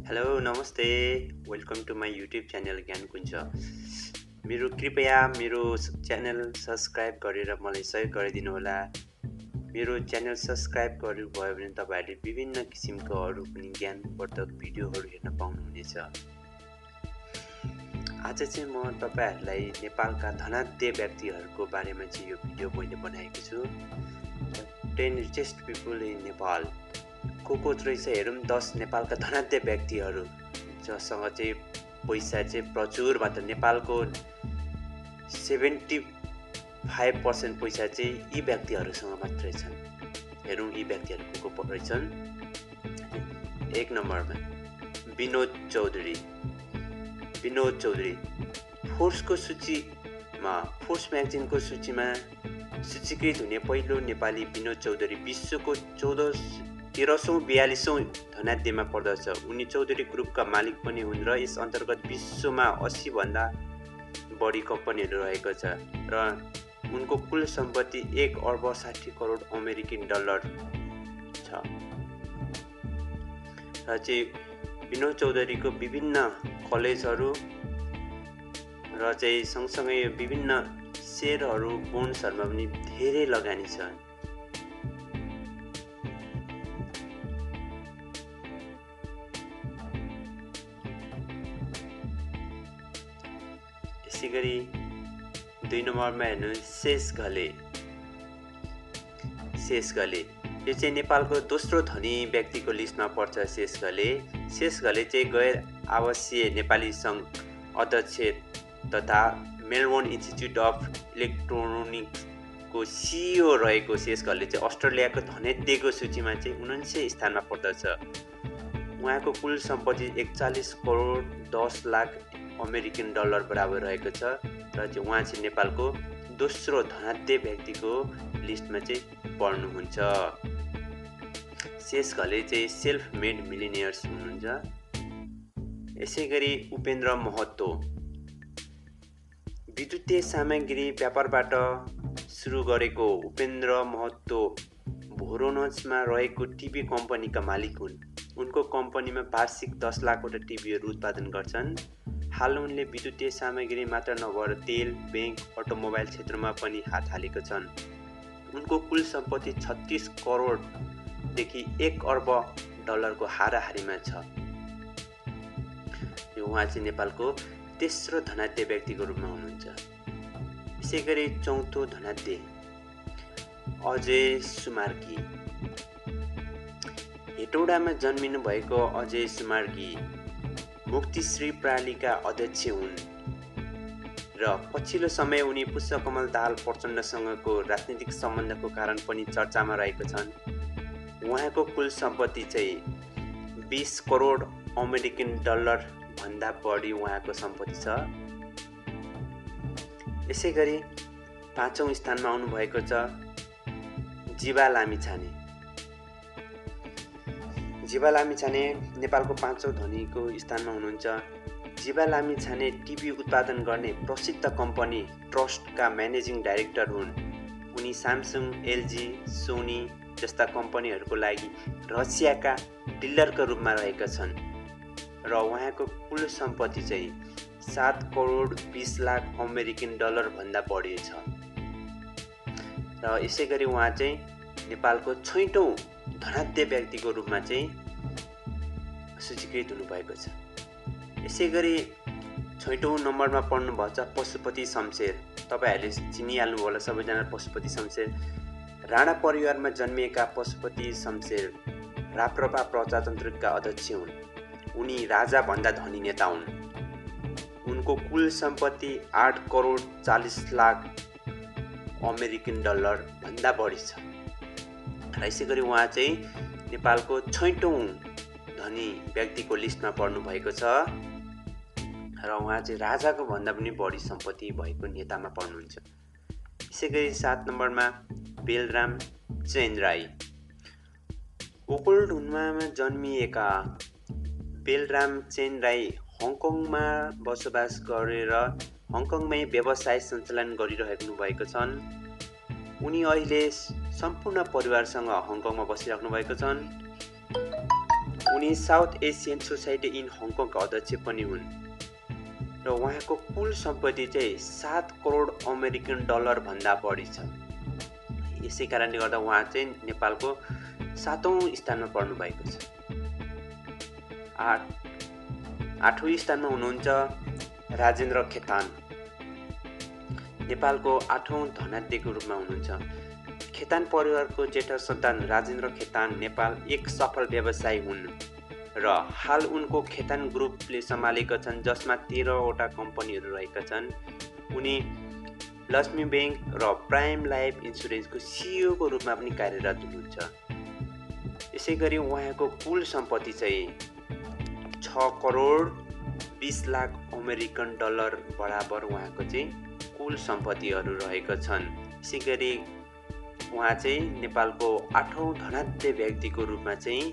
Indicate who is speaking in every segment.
Speaker 1: Hello नमस्ते welcome to my YouTube channel Gyan Kunj कृपया मेरो च्यानल सब्सक्राइब गरेर मलाई सहयोग गरिदिनु होला। मेरो च्यानल सब्सक्राइब गर्नुभयो भने तपाईहरुले विभिन्न किसिमको अरु पनि ज्ञानवर्धक भिडियोहरु हेर्न पाउनुहुनेछ। आज चाहिँ म तपाईहरुलाई नेपालका धनाढ्य व्यक्तिहरुको बारेमा चाहिँ यो भिडियो मैले बनाएको छु। 10 richest people in नेपाल को रहेछ हेरौँ। 10 नेपालका धनाढ्य व्यक्तिहरू जससँग चाहिँ पैसा चाहिँ प्रचुर मात्र नेपालको 75% पैसा चाहिँ यी व्यक्तिहरूसँग मात्रै छन्। हेरौँ यी व्यक्तिहरू को रहेछन्। 1 नम्बरमा विनोद चौधरी। फोर्ब्सको सूचीमा फोर्ब्स म्यागजिनको सूचीमा सूचीकृत हुने पहिलो नेपाली विनोद चौधरी विश्वको 1342औं धनाढ्यमा पर्दछ। उनी चौधरी ग्रुपका मालिक पनि हुन् र यस अन्तर्गत विश्वमा 80 भन्दा बढी कम्पनीहरू रहेको छ र उनको कुल सम्पत्ति 1 अर्ब 60 करोड अमेरिकन डलर छ। र चाहिँ विनोद चौधरीको विभिन्न कलेजहरू र चाहिँ सँगसँगै विभिन्न शेयरहरू बोन्ड्सहरुमा पनि धेरै लगानी छ। यसैगरी 2 नम्बरमा हेर्नु शेष घले। यो चाहिँ नेपालको दोस्रो धनी व्यक्तिको लिस्टमा पर्छ। शेष घले चाहिँ गैर आवासीय नेपाली संघ अध्यक्ष तथा मेलबोर्न इन्स्टिच्युट अफ इलेक्ट्रोनिक्सको सिइओ रहेको शेष घले चाहिँ अस्ट्रेलियाको धनाढ्यको सूचीमा चाहिँ 19 स्थानमा पर्दछ। उहाँको कुल सम्पत्ति 41 करोड 10 लाख अमेरिकन डलर बराबर रहेको छ र चाहिँ उहाँ चाहिँ नेपालको दोस्रो धनाढ्य व्यक्तिको लिस्टमा चाहिँ पर्नुहुन्छ। शेष घले चाहिँ सेल्फ मेड मिलिनियर्स हुनुहुन्छ। यसैगरी उपेन्द्र महतो। विद्युतीय सामग्री व्यापारबाट सुरु गरेको उपेन्द्र महतो भोरोनजमा रहेको टिभी कम्पनीका मालिक हुन्। उनको कम्पनीमा वार्षिक 10 लाखवटा टिभीहरू उत्पादन गर्छन्। हाल उनले विद्युतीय सामग्री मात्र नभएर तेल, बैंक, अटोमोबाइल क्षेत्रमा पनि हात हालेका छन्। उनको कुल सम्पत्ति 36 करोड देखि 1 अर्ब डलरको हाराहारीमा छ। उहाँ चाहिँ नेपालको तेस्रो धनाढ्य व्यक्तिको रूपमा हुनुहुन्छ। यसैगरी चौथो धनाढ्य अजय सुमार्गी। हेटौडामा जन्मिनु भएको अजय सुमार्गी मुक्तिश्री प्रणालीका अध्यक्ष हुन् र पछिल्लो समय उनी पुष्पकमल दाहाल प्रचण्डसँगको राजनीतिक सम्बन्धको कारण पनि चर्चामा रहेका छन्। उहाँको कुल सम्पत्ति चाहिँ 20 करोड अमेरिकन डलर भन्दा बढी उहाँको सम्पत्ति छ। यसैगरी 5औं स्थानमा आउनु भएको छ जीवा लामिछाने। जीवा लामिछाने नेपालको 5औं धनीको स्थानमा हुनुहुन्छ। जीवा लामिछाने टिभी उत्पादन गर्ने प्रसिद्ध कम्पनी ट्रस्टका म्यानेजिङ डाइरेक्टर हुन्। उनी स्यामसङ, एलजी, सोनी जस्ता कम्पनीहरूको लागि रसियाका डिलरका रूपमा रहेका छन् र उहाँको कुल सम्पत्ति चाहिँ 7 करोड 20 लाख अमेरिकन डलर भन्दा बढी छ। र यसैगरी उहाँ चाहिँ नेपालको 6औं धनाढ्य व्यक्तिको रूपमा चाहिँ सूचीकृत हुनुभएको छ। यसैगरी 6औं नम्बरमा पर्नुभएको छ पशुपति शमशेर। तपाईहरुले चिनिहाल्नु होला सबैजना पशुपति शमशेर। राणा परिवारमा जन्मिएका पशुपति शमशेर राप्रपा प्रजातन्त्रका अध्यक्ष हुन्। उनी राजा भन्दा धनी नेता हुन्। उनको कुल सम्पत्ति 8 करोड 40 लाख अमेरिकन डलर भन्दा बढी छ। र यसैगरी उहाँ चाहिँ नेपालको 6औं धनी व्यक्तिको लिस्टमा पर्नु भएको छ र उहाँ चाहिँ राजाको भन्दा पनि बढी सम्पत्ति भएको नेतामा पर्नुहुन्छ। यसैगरी 7 नम्बरमा बेलराम चेनराई। ओखलढुङ्गामा जन्मिएका बेलराम चेनराई हङकङमा बसोबास गरेर हङकङमै व्यवसाय सञ्चालन गरिरहेको भएको छन्। उनी अहिले सम्पूर्ण परिवारसँग हङकङमा बसिराख्नु भएको छन्। उनी साउथ एसियन सोसाइटी इन हङकङका अध्यक्ष पनि हुन् र उहाँको कुल सम्पत्ति चाहिँ 7 करोड अमेरिकन डलर भन्दा बढी छ। यसै कारणले गर्दा उहाँ चाहिँ नेपालको 7औं स्थानमा पर्नु भएको छ। 8औं स्थानमा हुनुहुन्छ राजेन्द्र खेतान, नेपालको 8औं धनाढ्यको रूपमा हुनुहुन्छ। खेतान परिवारको जेठा सन्तान राजेन्द्र खेतान नेपाल एक सफल व्यवसायी हुन् र हाल उनको खेतान ग्रुपले सम्हालेका छन्, जसमा 13वटा कम्पनीहरू रहेका छन्। उनी लक्ष्मी बैंक र प्राइम लाइफ इन्सुरेन्सको सिइओ को रूपमा पनि कार्यरत हुनुहुन्छ। यसै गरी उहाँको कुल सम्पत्ति चाहिँ 6 करोड 20 लाख अमेरिकन डलर बराबर उहाँको चाहिँ कुल सम्पत्तिहरू रहेका छन्। यसै गरी उहाँ चाहिँ नेपालको 8औं धनाढ्य व्यक्तिको रूपमा चाहिँ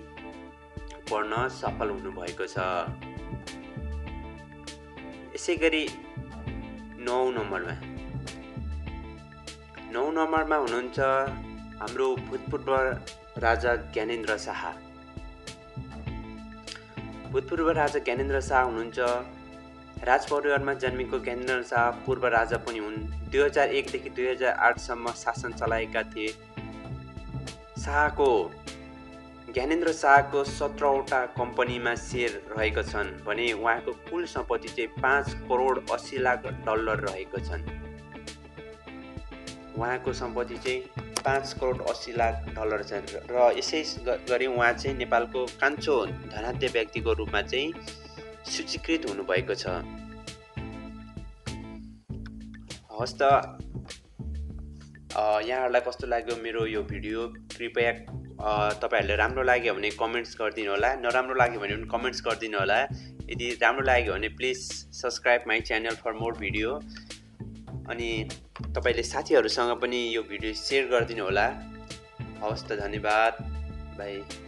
Speaker 1: पर्न सफल हुनुभएको छ। यसै गरी 9औं नम्बरमा हुनुहुन्छ हाम्रो भूतपूर्व राजा ज्ञानेन्द्र शाह। भूतपूर्व राजा ज्ञानेन्द्र शाह हुनुहुन्छ। राजपरिवारमा जन्मेको ज्ञानेन्द्र शाह पूर्व राजा पनि हुन्। 2001 देखि 2008 सम्म शासन चलाएका थिए। ज्ञानेन्द्र शाहको 17वटा कम्पनीमा शेयर रहेका छन् भने उहाँको कुल सम्पत्ति चाहिँ 5 करोड 80 लाख डलर रहेको छन्। उहाँको सम्पत्ति चाहिँ 5 करोड 80 लाख डलर छन् र यसै गरी उहाँ चाहिँ नेपालको कान्छो धनाढ्य व्यक्तिको रूपमा चाहिँ सूचीकृत हुनुभएको छ। हस् त यहाँहरूलाई कस्तो लाग्यो मेरो यो भिडियो? कृपया तपाईहरुले राम्रो लाग्यो भने कमेन्ट्स गरिदिनु होला, नराम्रो लाग्यो भने पनि कमेन्ट्स गरिदिनु होला। यदि राम्रो लाग्यो भने please subscribe my channel for more video. अनि तपाईले साथीहरुसँग पनि यो भिडियो शेयर गरिदिनु होला। हवस् त, धन्यवाद, बाइ।